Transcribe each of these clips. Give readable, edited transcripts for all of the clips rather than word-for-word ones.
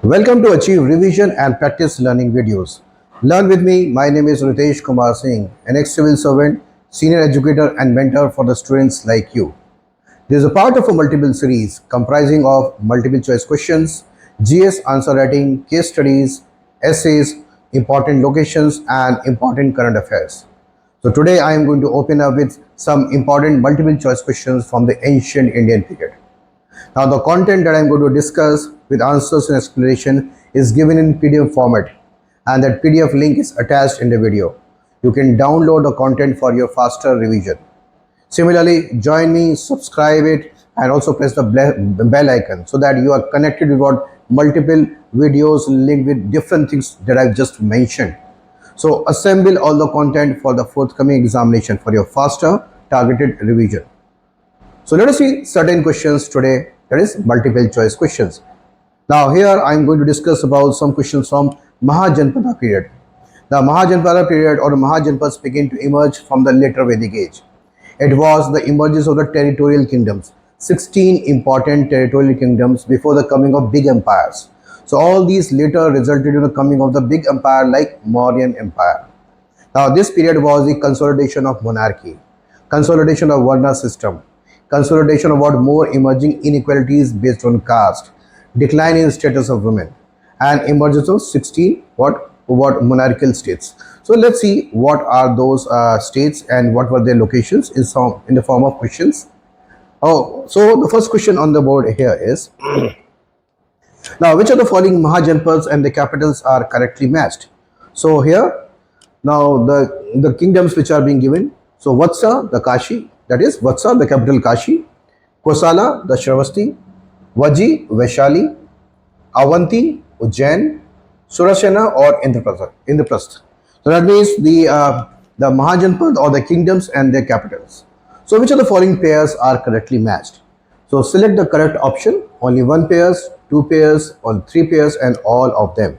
Welcome to Achieve Revision and Practice Learning videos. Learn with me. My name is RITESH SINGH, an ex-civil servant, senior educator and mentor for the students like you. This is a part of a multiple series comprising of multiple choice questions, GS answer writing, case studies, essays, important locations and important current affairs. So today I am going to open up with some important multiple choice questions from the ancient Indian period. Now the content that I am going to discuss with answers and explanation is given in PDF format, and that PDF link is attached in the video. You can download the content for your faster revision. Similarly, join me, subscribe it and also press the bell icon so that you are connected with what multiple videos linked with different things that I've just mentioned. So assemble all the content for the forthcoming examination for your faster targeted revision. So let us see certain questions today, that is multiple choice questions. Now here I am going to discuss about some questions from Mahajanpada period. The Mahajanpada period or Mahajanpads began to emerge from the later Vedic age. It was the emergence of the territorial kingdoms, 16 important territorial kingdoms before the coming of big empires. So all these later resulted in the coming of the big empire like Mauryan Empire. Now this period was the consolidation of monarchy, consolidation of Varna system, consolidation of what more emerging inequalities based on caste, decline in status of women, and emergence of 16 what monarchical states. So let's see what are those states and what were their locations in the form of questions. So the first question on the board here is now which of the following Mahajanpads and the capitals are correctly matched? So here now the kingdoms which are being given. So Vatsa, the Kashi, that is Vatsa, the capital Kashi, Kosala, the Shravasti, Vaji, Vaishali, Avanti, Ujjain, Surasena or Indraprastha. So that means the Mahajanpad or the kingdoms and their capitals. So which of the following pairs are correctly matched? So select the correct option, only one pairs, two pairs, or three pairs and all of them.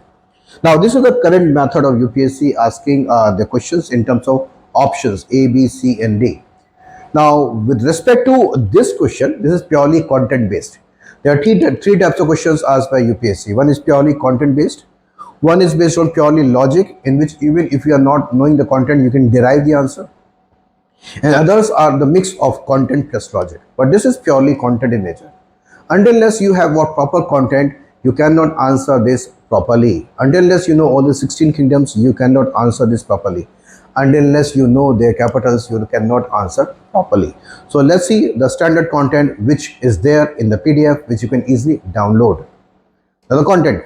Now this is the current method of UPSC asking the questions in terms of options A, B, C and D. Now with respect to this question, this is purely content based. There are three types of questions asked by UPSC. One is purely content based. One is based on purely logic, in which even if you are not knowing the content, you can derive the answer. And others are the mix of content plus logic. But this is purely content in nature. Unless you have what proper content, you cannot answer this properly. Unless you know all the 16 kingdoms, you cannot answer this properly. Unless you know their capitals, you cannot answer properly. So let's see the standard content which is there in the PDF, which you can easily download. Now the content.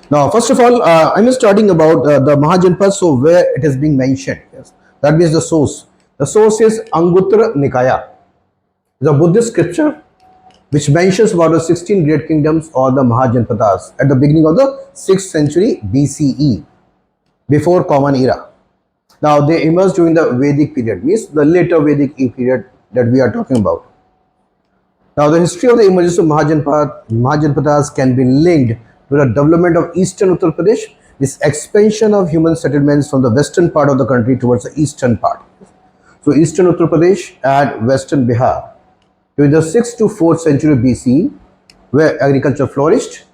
Now first of all, I'm starting about the Mahajanpad, so where it is being mentioned. Yes, that means the source. The source is Anguttara Nikaya, the Buddhist scripture which mentions about the 16 great kingdoms or the Mahajanpadas at the beginning of the 6th century BCE, before Common Era. Now they emerged during the Vedic period, means the later Vedic period that we are talking about. Now the history of the emergence of Mahajanpadas can be linked to the development of eastern Uttar Pradesh, this expansion of human settlements from the western part of the country towards the eastern part. So eastern Uttar Pradesh and western Bihar during the 6th to 4th century BCE, where agriculture flourished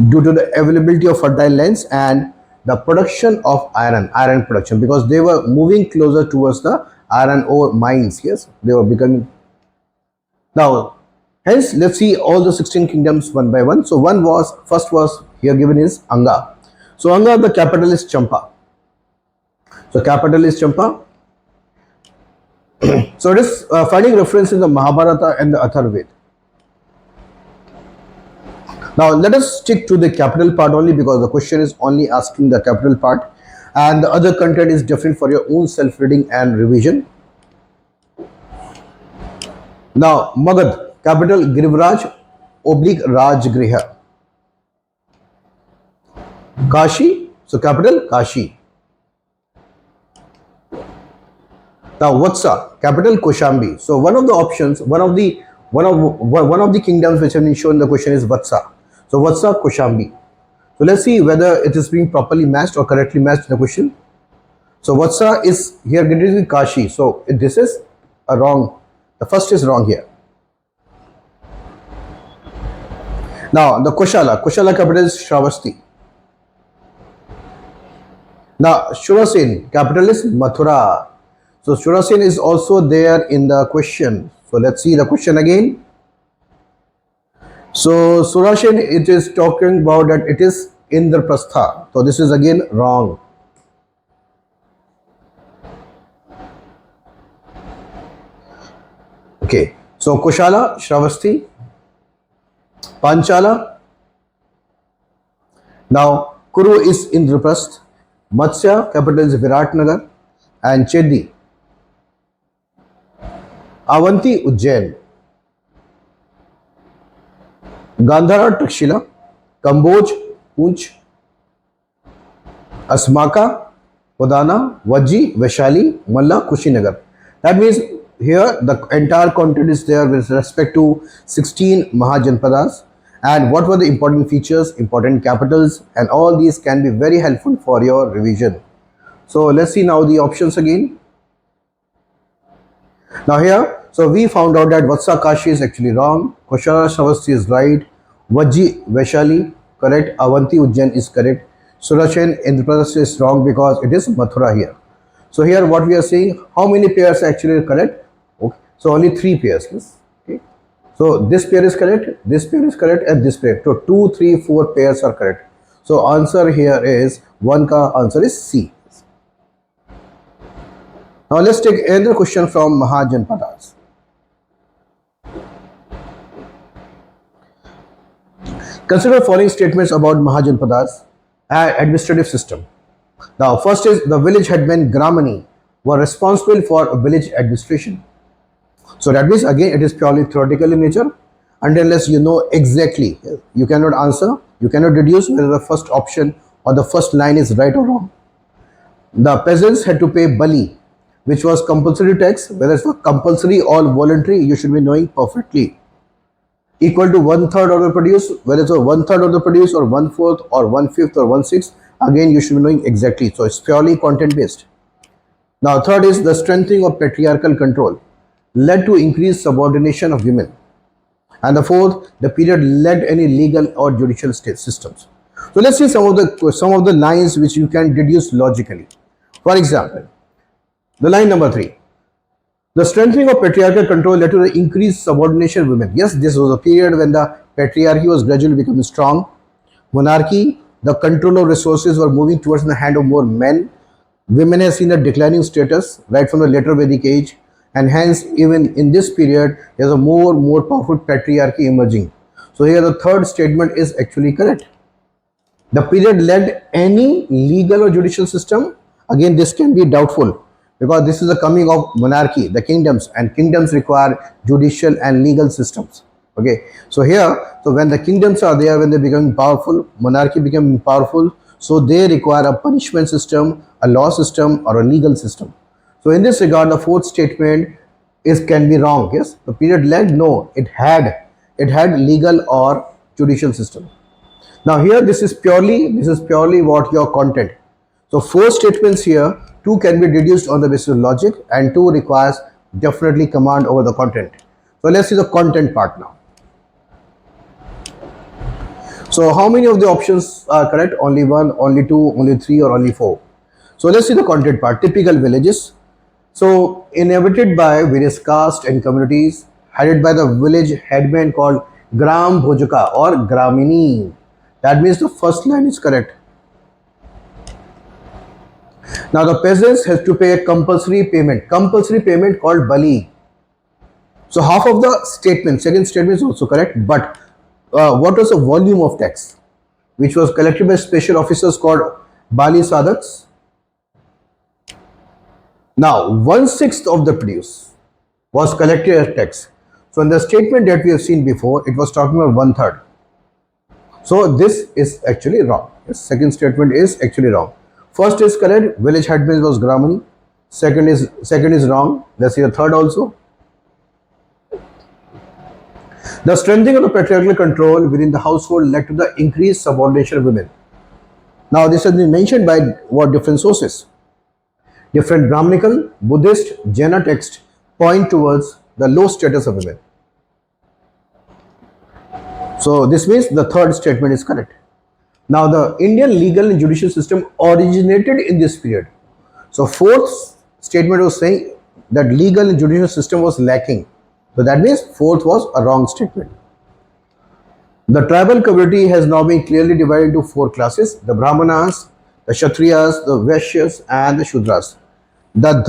due to the availability of fertile lands and the production of iron production, because they were moving closer towards the iron ore mines. Yes, they were becoming. Now hence let's see all the 16 kingdoms one by one. So first was here given is Anga. So Anga, the capital is Champa. So capital is Champa. So it is finding reference in the Mahabharata and the Atharvaveda. Now let us stick to the capital part only, because the question is only asking the capital part and the other content is different for your own self-reading and revision. Now Magad, capital Girivraj oblique Rajgriha. Kashi, so capital Kashi. Now Vatsa, capital Koshambi. So one of the options, one of the kingdoms which have been shown in the question is Vatsa. So Vatsa, Koshambi. So let's see whether it is being properly matched or correctly matched in the question. So Vatsa is here getting with Kashi. So this is a wrong. The first is wrong here. Now the Kushala capital is Shravasti. Now Shurasen capital is Mathura. So Shurasen is also there in the question. So let's see the question again. So Surashen, it is talking about that it is Indraprastha. So this is again wrong. Okay. So Kushala, Shravasti, Panchala. Now Kuru is Indraprasth. Matsya capital is Viratnagar, and Chedi. Avanti, Ujjain. Gandhara, Takshila. Kamboj, Punch. Asmaka, Udana, Vaji, Vaishali, Malla, Kushinagar. That means here the entire content is there with respect to 16 Mahajanpadas and what were the important features, important capitals, and all these can be very helpful for your revision. So let's see now the options again. Now here, so we found out that Vatsa Kashi is actually wrong, Kushala Shravasti is right, Vaji Vaishali correct, Avanti Ujjain is correct, Surashen Indraprastha is wrong because it is Mathura here. So here what we are saying, how many pairs are actually correct? Okay. So only 3 pairs. Yes. Okay. So this pair is correct, and this pair. So 2, 3, 4 pairs are correct. So answer here is 1 ka answer is C. Now let's take another question from Mahajanpadas. Consider following statements about Mahajanpadas and administrative system. Now first is the village headmen Gramani were responsible for village administration. So that means again it is purely theoretical in nature and unless you know exactly, you cannot answer, you cannot deduce whether the first option or the first line is right or wrong. The peasants had to pay bali, which was compulsory tax, whether it's compulsory or voluntary, you should be knowing perfectly. Equal to 1/3 of the produce, whether it's 1/3 of the produce or 1/4 or 1/5 or 1/6, again you should be knowing exactly. So it's purely content based. Now third is the strengthening of patriarchal control led to increased subordination of women. And the fourth, the period led any legal or judicial state systems. So let's see some of the lines which you can deduce logically. For example, the line number 3. The strengthening of patriarchal control led to the increased subordination of women. Yes, this was a period when the patriarchy was gradually becoming strong. Monarchy, the control of resources were moving towards the hand of more men. Women have seen a declining status right from the later Vedic age, and hence even in this period there is a more powerful patriarchy emerging. So here the third statement is actually correct. The period led any legal or judicial system. Again, this can be doubtful because this is the coming of monarchy, the kingdoms, and kingdoms require judicial and legal systems. Okay, so here, so when the kingdoms are there, when they become powerful, monarchy become powerful, so they require a punishment system, a law system, or a legal system. So in this regard, the fourth statement is can be wrong. Yes, the period led, no, it had legal or judicial system. Now here this is purely what your content. So 4 statements here, 2 can be deduced on the basis of logic and 2 requires definitely command over the content. So let's see the content part now. So how many of the options are correct? Only 1, only 2, only 3 or only 4? So let's see the content part. Typical villages. So inhabited by various castes and communities, headed by the village headman called Gram Bhojaka or Gramini. That means the first line is correct. Now the peasants have to pay a compulsory payment called bali. So half of the statement, second statement is also correct, but what was the volume of tax which was collected by special officers called bali sadaks? Now 1/6 of the produce was collected as tax. So in the statement that we have seen before, it was talking about 1/3. So this is actually wrong. Yes, second statement is actually wrong. First is correct, village headman was Gramani. Second is wrong. Let's see the third also. The strengthening of the patriarchal control within the household led to the increased subordination of women. Now this has been mentioned by what different sources. Different Brahminical, Buddhist, Jaina texts point towards the low status of women. So this means the third statement is correct. Now the Indian legal and judicial system originated in this period. So fourth statement was saying that legal and judicial system was lacking. So that means fourth was a wrong statement. The tribal community has now been clearly divided into four classes: the Brahmanas, the Kshatriyas, the Vaishyas, and the Shudras. The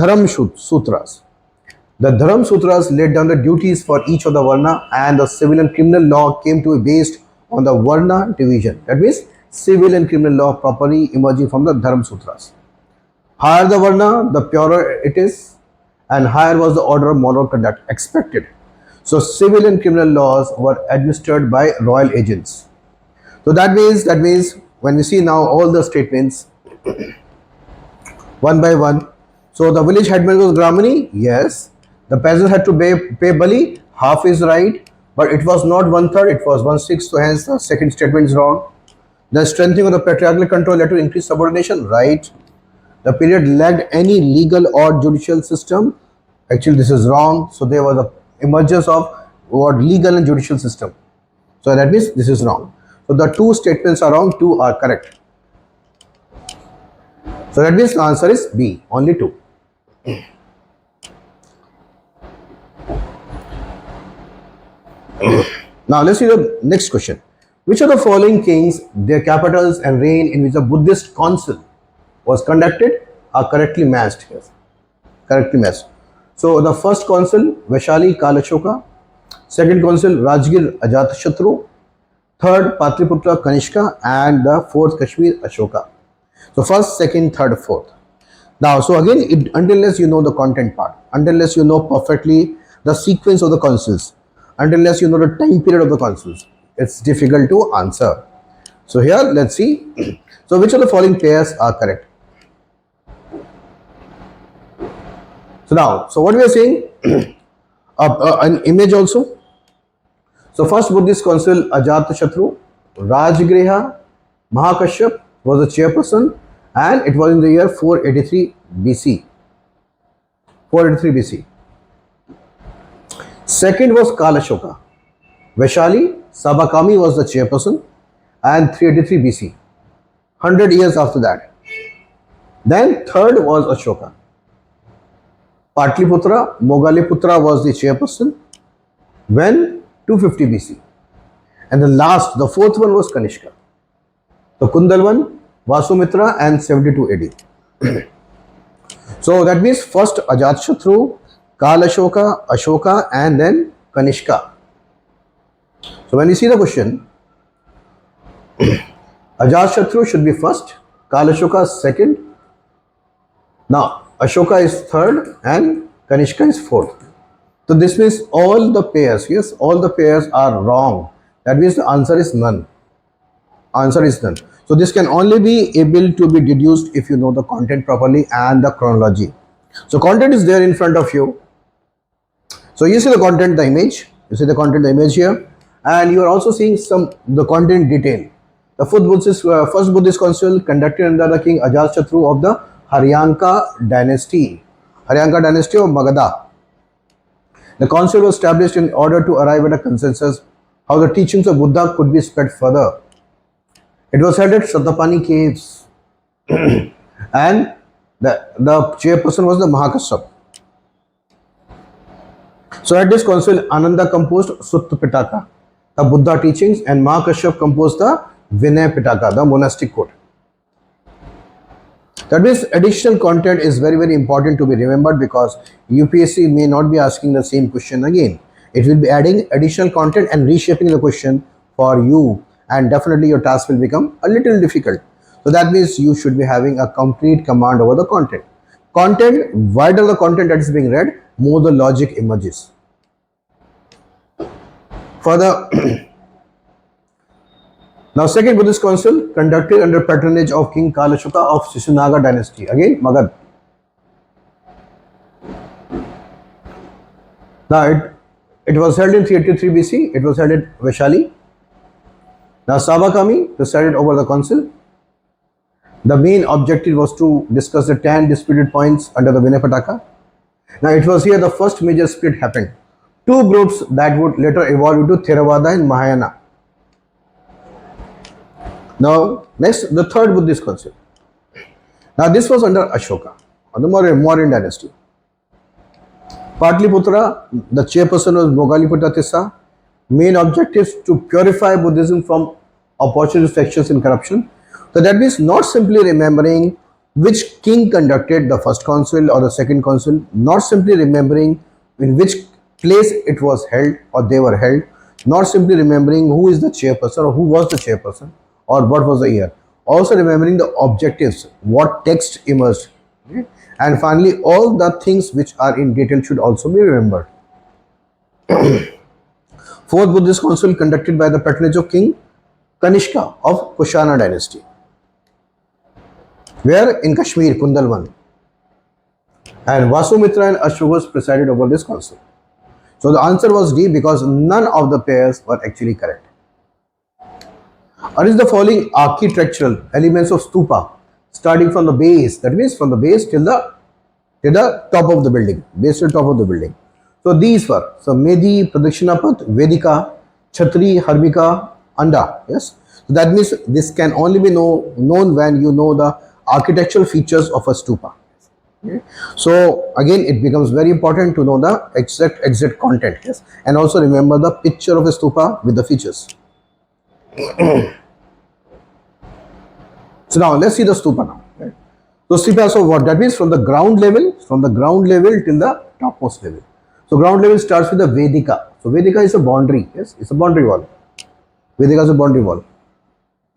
Sutras. The Dharam Sutras laid down the duties for each of the Varna, and the civil and criminal law came to be based on the Varna division. That means civil and criminal law properly emerging from the Dharam Sutras. Higher the Varna, the purer it is, and higher was the order of moral conduct expected. So civil and criminal laws were administered by royal agents. So that means when we see now all the statements one by one. So the village headman was Gramani, yes. The peasants had to pay bali, half is right, but it was not 1/3, it was 1/6. So hence the second statement is wrong. The strengthening of the patriarchal control led to increased subordination, right. The period lacked any legal or judicial system. Actually, this is wrong. So there was a emergence of what legal and judicial system. So that means this is wrong. So the two statements are wrong, two are correct. So that means the answer is B, only two. Now let's see the next question. Which of the following kings, their capitals and reign in which a Buddhist council was conducted are correctly matched here? Correctly matched. So the first consul Vaishali Kalashoka, second consul Rajgir Ajatashatru, third Patliputra Kanishka, and the fourth Kashmir Ashoka. So first, second, third, fourth. Now, so again, unless you know the content part, unless you know perfectly the sequence of the consuls, unless you know the time period of the consuls, it's difficult to answer. So here, let's see. So which of the following pairs are correct? So now, so what we are saying, an image also. So first Buddhist consul Ajatashatru, Rajgriha Mahakashyap was the chairperson, and it was in the year 483 BC. 483 BC. Second was Kalashoka. Vaishali Sabakami was the chairperson, and 383 BC. 100 years after that. Then third was Ashoka. Patliputra Mogaliputra was the chairperson when 250 BC. And the last, the fourth one was Kanishka. The Kundalvan, Vasumitra, and 72 AD. So that means first Ajatashatru, Kalashoka, Ashoka, and then Kanishka. So when you see the question, Ajatashatru should be first, Kalashoka second. Now Ashoka is third and Kanishka is fourth. So this means all the pairs, yes, all the pairs are wrong. That means the answer is none. Answer is none. So this can only be able to be deduced if you know the content properly and the chronology. So content is there in front of you. So you see the content, the image. You see the content, the image here, and you are also seeing the content detail. The first Buddhist council conducted under the king Ajatashatru of the Haryanka dynasty. Haryanka dynasty of Magadha. The council was established in order to arrive at a consensus how the teachings of Buddha could be spread further. It was held at Satapani caves and the chairperson was the Mahakashyap. So at this council, Ananda composed Sutta Pitaka, the Buddha teachings, and Mahakashyap composed the Vinay Pitaka, the monastic code. That means additional content is very, very important to be remembered, because UPSC may not be asking the same question again. It will be adding additional content and reshaping the question for you, and definitely your task will become a little difficult. So that means you should be having a complete command over the content. Content, wider the content that is being read, more the logic emerges. Further, now second Buddhist council conducted under patronage of King Kalashoka of Shishanaga dynasty, again Magad. Now it was held in 383 BC, it was held at Vaishali. Now Sabakami presided over the council. The main objective was to discuss the 10 disputed points under the Vinay Pitaka. Now it was here the first major split happened. Two groups that would later evolve into Theravada and Mahayana. Now, next, the third Buddhist concept. Now, this was under Ashoka, on the Mauryan dynasty. Patliputra, the chairperson was Mogaliputta Tissa. Main objectives to purify Buddhism from opportunist factions and corruption. So that means not simply remembering which king conducted the first council or the second council, not simply remembering in which place it was held or they were held, not simply remembering who is the chairperson or who was the chairperson or what was the year. Also remembering the objectives, what text emerged. Okay? And finally, all the things which are in detail should also be remembered. Fourth Buddhist council conducted by the patronage of King Kanishka of Kushana dynasty. Where? In Kashmir, Kundalwan. And Vasumitra and Ashwaghosh presided over this council. So the answer was D because none of the pairs were actually correct. Arrange the following architectural elements of stupa starting from the base, that means from the base till the top of the building, base to top of the building. So these were, so Medhi, Pradakshinapath, Vedika, Chhatri, Harmika, Anda. Yes. So that means this can only be known when you know the architectural features of a stupa. Okay. So again, it becomes very important to know the exact content. Yes. And also remember the picture of a stupa with the features. So now let's see the stupa now. Right? So stupa, so what that means from the ground level till the topmost level. So ground level starts with the Vedika. So Vedika is a boundary. Yes, it's a boundary wall. Vedika is a boundary wall.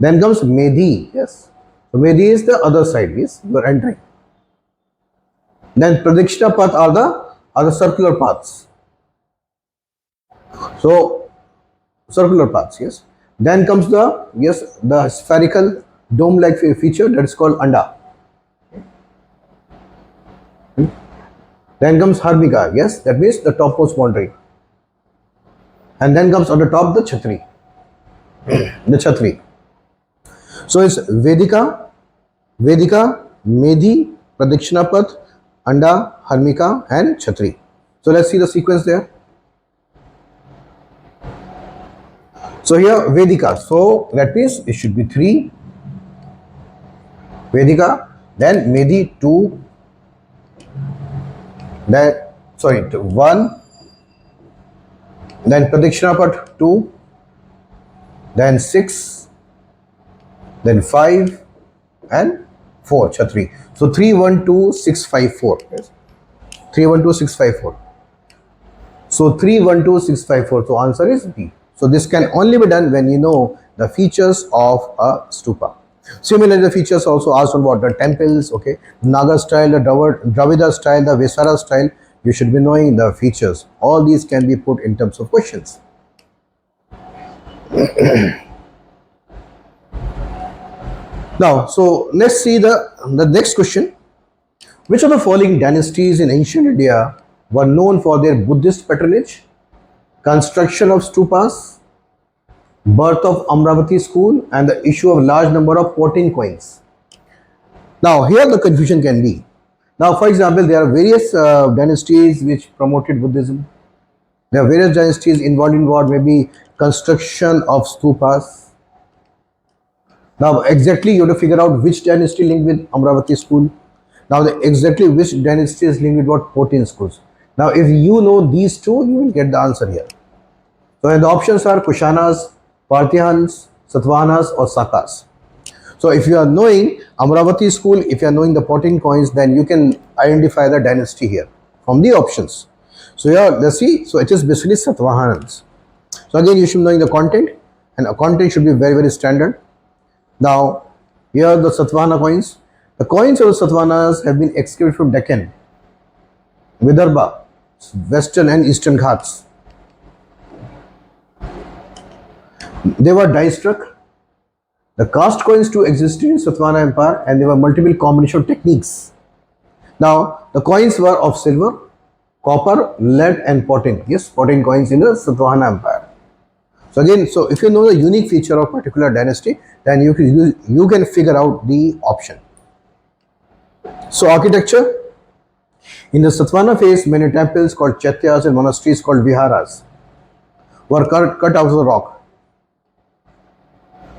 Then comes Medhi. Yes. So Medhi is the other side. Yes, you are entering. Then Pradakshina path are the circular paths. So circular paths. Yes. Then comes the spherical dome-like feature that is called Anda. Then comes Harmika, yes, that means the topmost boundary. And then comes on the top the Chhatri. The Chhatri. So it's Vedika, Medhi, Pradakshinapath, Anda, Harmika and Chhatri. So let's see the sequence there. So here Vedika, so that means it should be 3. Vedika, then Medhi 2, then 1, then Pradakshinapath 2, then 6, then 5 and 4 Chhatri. So 3, 1, 2, 6, 5, 4. Yes. 3, 1, 2, 6, 5, 4. So 3, 1, 2, 6, 5, 4. So answer is B. So this can only be done when you know the features of a stupa. Similarly, the features also asked about the temples, okay, Naga style, the Dravida style, the Vesara style. You should be knowing the features. All these can be put in terms of questions. Now, so let's see the next question. Which of the following dynasties in ancient India were known for their Buddhist patronage, construction of stupas, birth of Amravati school and the issue of large number of 14 coins? Now here the confusion can be. Now for example, there are various dynasties which promoted Buddhism. There are various dynasties involved in what maybe construction of stupas. Now exactly you have to figure out which dynasty linked with Amravati school. Now exactly which dynasty is linked with what 14 schools. Now if you know these two, you will get the answer here. So and the options are Kushanas, Parthiyans, Satavahanas or Sakas. So if you are knowing Amravati school, if you are knowing the 14 coins, then you can identify the dynasty here from the options. So here let's see. So it is basically Satavahanas. So again you should be knowing the content, and the content should be very, very standard. Now here are the Satavahana coins. The coins of the Satavahanas have been excavated from Deccan, Vidarbha, Western and Eastern Ghats. They were die struck. The cast coins too existed in Satavahana Empire and there were multiple combination of techniques. Now the coins were of silver, copper, lead and potting. Yes, potting coins in the Satavahana Empire. So again, so if you know the unique feature of particular dynasty, then you can figure out the option. So architecture. In the Satavahana phase, many temples called chaityas and monasteries called viharas were cut out of the rock.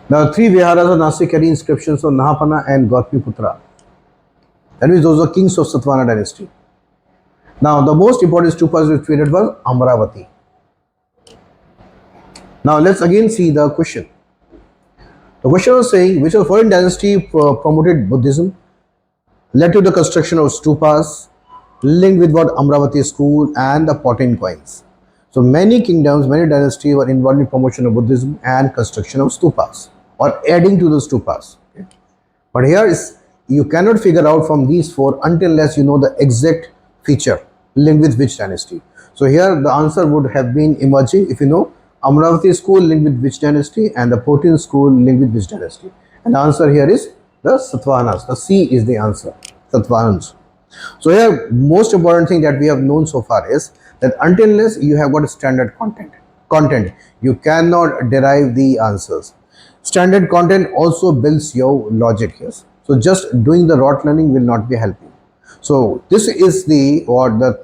Now, three Viharas of Nasik carry inscriptions of Nahapana and Gautamiputra. That means those are kings of Satvana dynasty. Now, the most important stupas which created was Amravati. Now, let's again see the question. The question was saying, which of the following dynasty promoted Buddhism, led to the construction of stupas, linked with what Amravati school and the Pottery coins. So many kingdoms, many dynasties were involved in promotion of Buddhism and construction of stupas or adding to the stupas. Okay? But here is, you cannot figure out from these four until unless you know the exact feature linked with which dynasty. So here the answer would have been emerging if you know Amravati school linked with which dynasty and the Pottery school linked with which dynasty. And the answer here is the Satavahanas. The C is the answer, Satavahanas. So here most important thing that we have known so far is that until unless you have got a standard content, you cannot derive the answers. Standard content also builds your logic. Yes. So just doing the rote learning will not be helping. So this is the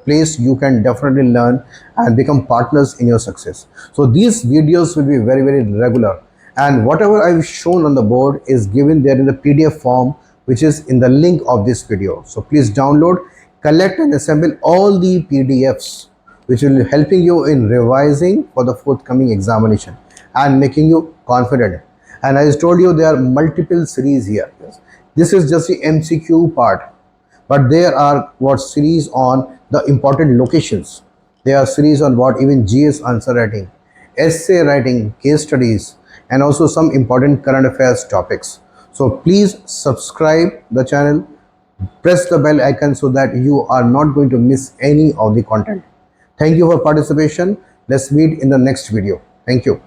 place you can definitely learn and become partners in your success. So these videos will be very, very regular, and whatever I've shown on the board is given there in the PDF form, which is in the link of this video. So please download, collect and assemble all the PDFs which will be helping you in revising for the forthcoming examination and making you confident. And as I told you, there are multiple series here. This is just the MCQ part, but there are series on the important locations. There are series on even GS answer writing, essay writing, case studies, and also some important current affairs topics. So please subscribe the channel, press the bell icon so that you are not going to miss any of the content. Thank you for participation. Let's meet in the next video. Thank you.